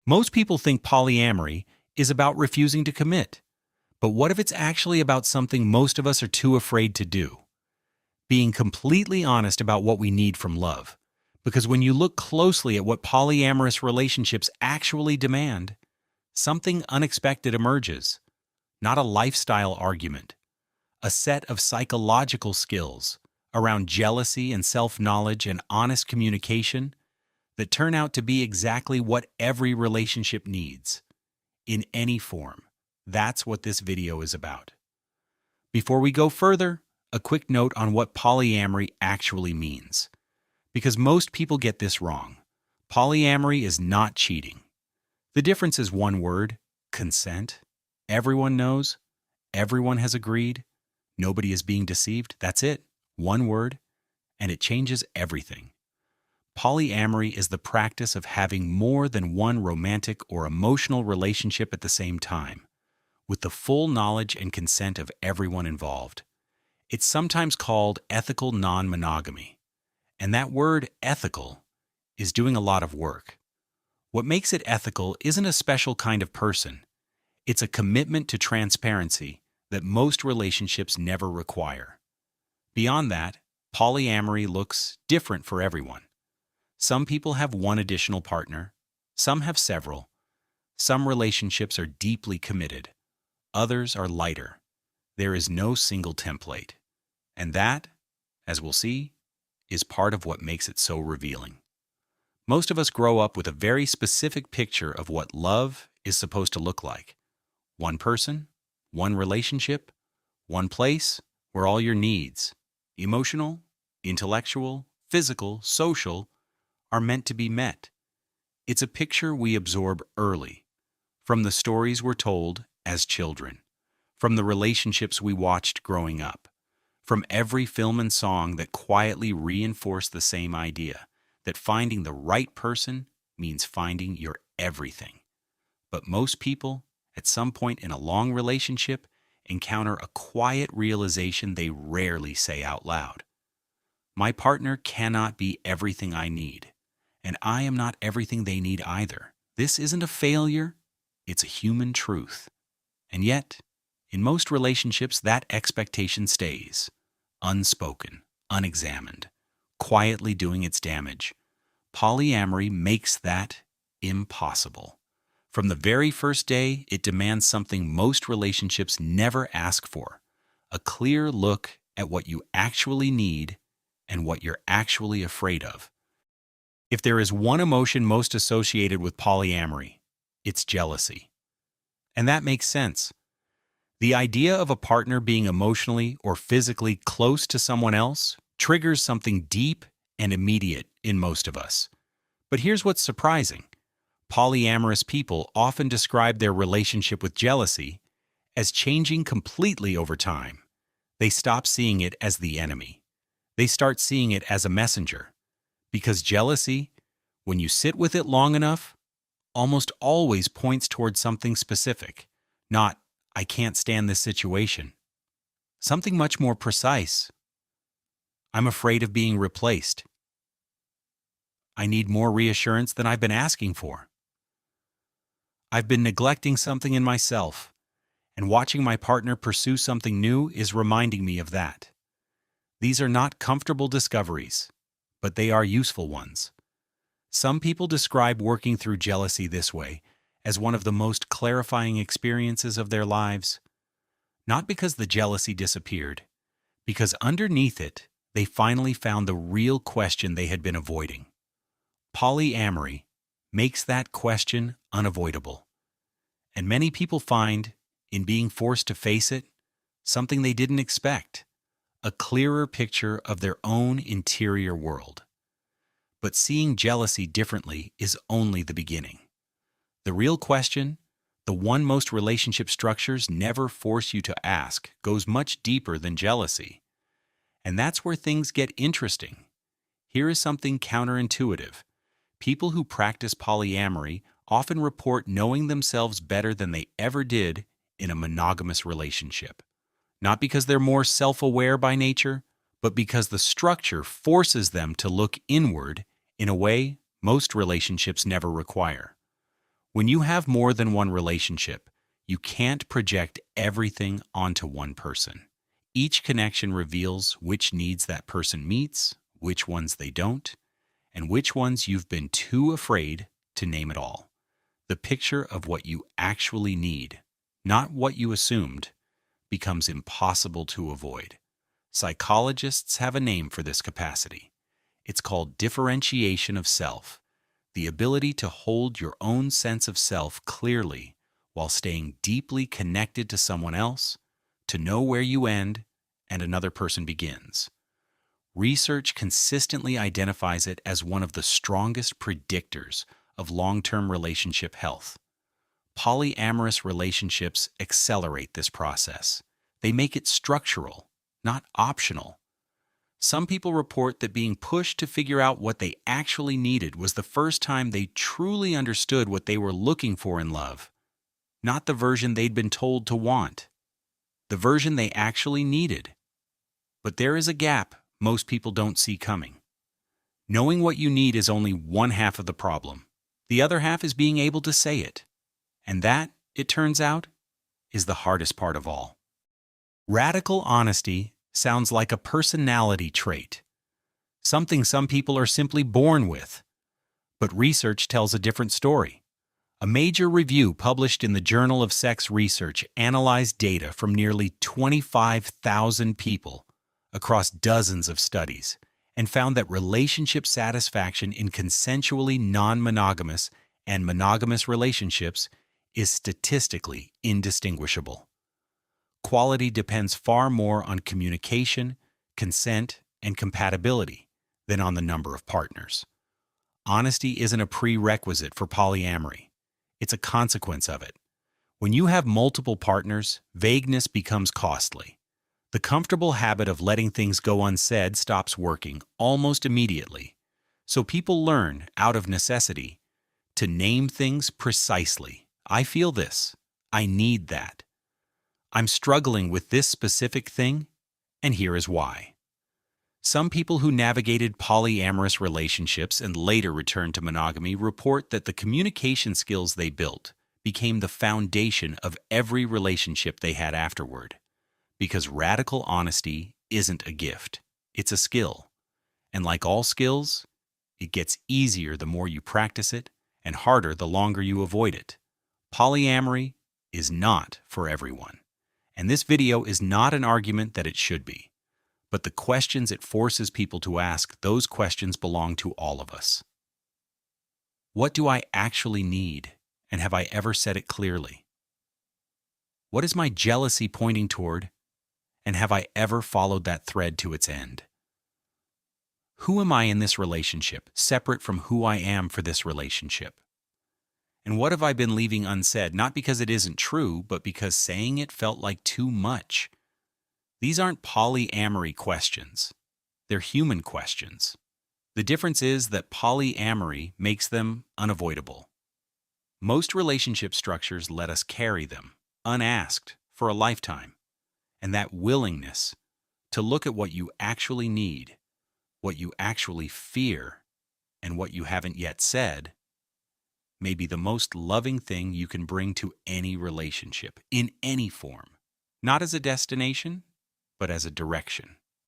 Most people think polyamory is about refusing to commit. But what if it's actually about something most of us are too afraid to do? Being completely honest about what we need from love. Because when you look closely at what polyamorous relationships actually demand, something unexpected emerges. Not a lifestyle argument. A set of psychological skills around jealousy and self-knowledge and honest communication that turn out to be exactly what every relationship needs, in any form. That's what this video is about. Before we go further, a quick note on what polyamory actually means. Because most people get this wrong. Polyamory is not cheating. The difference is one word: consent. Everyone knows. Everyone has agreed. Nobody is being deceived. That's it. One word. And it changes everything. Polyamory is the practice of having more than one romantic or emotional relationship at the same time, with the full knowledge and consent of everyone involved. It's sometimes called ethical non-monogamy. And that word, ethical, is doing a lot of work. What makes it ethical isn't a special kind of person. It's a commitment to transparency that most relationships never require. Beyond that, polyamory looks different for everyone. Some people have one additional partner. Some have several. Some relationships are deeply committed. Others are lighter. There is no single template. And that, as we'll see, is part of what makes it so revealing. Most of us grow up with a very specific picture of what love is supposed to look like. One person, one relationship, one place where all your needs, emotional, intellectual, physical, social, are meant to be met. It's a picture we absorb early, from the stories we're told as children, from the relationships we watched growing up, from every film and song that quietly reinforce the same idea, that finding the right person means finding your everything. But most people, at some point in a long relationship, encounter a quiet realization they rarely say out loud. My partner cannot be everything I need, and I am not everything they need either. This isn't a failure, it's a human truth. And yet, in most relationships, that expectation stays, unspoken, unexamined, quietly doing its damage. Polyamory makes that impossible. From the very first day, it demands something most relationships never ask for: a clear look at what you actually need and what you're actually afraid of. If there is one emotion most associated with polyamory, it's jealousy. And that makes sense. The idea of a partner being emotionally or physically close to someone else triggers something deep and immediate in most of us. But here's what's surprising. Polyamorous people often describe their relationship with jealousy as changing completely over time. They stop seeing it as the enemy. They start seeing it as a messenger. Because jealousy, when you sit with it long enough, almost always points towards something specific, not "I can't stand this situation." Something much more precise. "I'm afraid of being replaced." "I need more reassurance than I've been asking for." "I've been neglecting something in myself, and watching my partner pursue something new is reminding me of that." These are not comfortable discoveries, but they are useful ones. Some people describe working through jealousy this way as one of the most clarifying experiences of their lives. Not because the jealousy disappeared, because underneath it, they finally found the real question they had been avoiding. Polyamory makes that question unavoidable. And many people find, in being forced to face it, something they didn't expect: a clearer picture of their own interior world. But seeing jealousy differently is only the beginning. The real question, the one most relationship structures never force you to ask, goes much deeper than jealousy. And that's where things get interesting. Here is something counterintuitive. People who practice polyamory often report knowing themselves better than they ever did in a monogamous relationship. Not because they're more self-aware by nature, but because the structure forces them to look inward in a way most relationships never require. When you have more than one relationship, you can't project everything onto one person. Each connection reveals which needs that person meets, which ones they don't, and which ones you've been too afraid to name at all. The picture of what you actually need, not what you assumed, becomes impossible to avoid. Psychologists have a name for this capacity. It's called differentiation of self, the ability to hold your own sense of self clearly while staying deeply connected to someone else, to know where you end and another person begins. Research consistently identifies it as one of the strongest predictors of long-term relationship health. Polyamorous relationships accelerate this process. They make it structural, not optional. Some people report that being pushed to figure out what they actually needed was the first time they truly understood what they were looking for in love, not the version they'd been told to want, the version they actually needed. But there is a gap most people don't see coming. Knowing what you need is only one half of the problem. The other half is being able to say it. And that, it turns out, is the hardest part of all. Radical honesty sounds like a personality trait, something some people are simply born with. But research tells a different story. A major review published in the Journal of Sex Research analyzed data from nearly 25,000 people across dozens of studies and found that relationship satisfaction in consensually non-monogamous and monogamous relationships is statistically indistinguishable. Quality depends far more on communication, consent, and compatibility than on the number of partners. Honesty isn't a prerequisite for polyamory. It's a consequence of it. When you have multiple partners, vagueness becomes costly. The comfortable habit of letting things go unsaid stops working almost immediately. So people learn, out of necessity, to name things precisely. I feel this. I need that. I'm struggling with this specific thing, and here is why. Some people who navigated polyamorous relationships and later returned to monogamy report that the communication skills they built became the foundation of every relationship they had afterward. Because radical honesty isn't a gift, it's a skill. And like all skills, it gets easier the more you practice it and harder the longer you avoid it. Polyamory is not for everyone. And this video is not an argument that it should be. But the questions it forces people to ask, those questions belong to all of us. What do I actually need, and have I ever said it clearly? What is my jealousy pointing toward, and have I ever followed that thread to its end? Who am I in this relationship, separate from who I am for this relationship? And what have I been leaving unsaid, not because it isn't true, but because saying it felt like too much? These aren't polyamory questions. They're human questions. The difference is that polyamory makes them unavoidable. Most relationship structures let us carry them, unasked, for a lifetime. And that willingness to look at what you actually need, what you actually fear, and what you haven't yet said, may be the most loving thing you can bring to any relationship, in any form, not as a destination, but as a direction.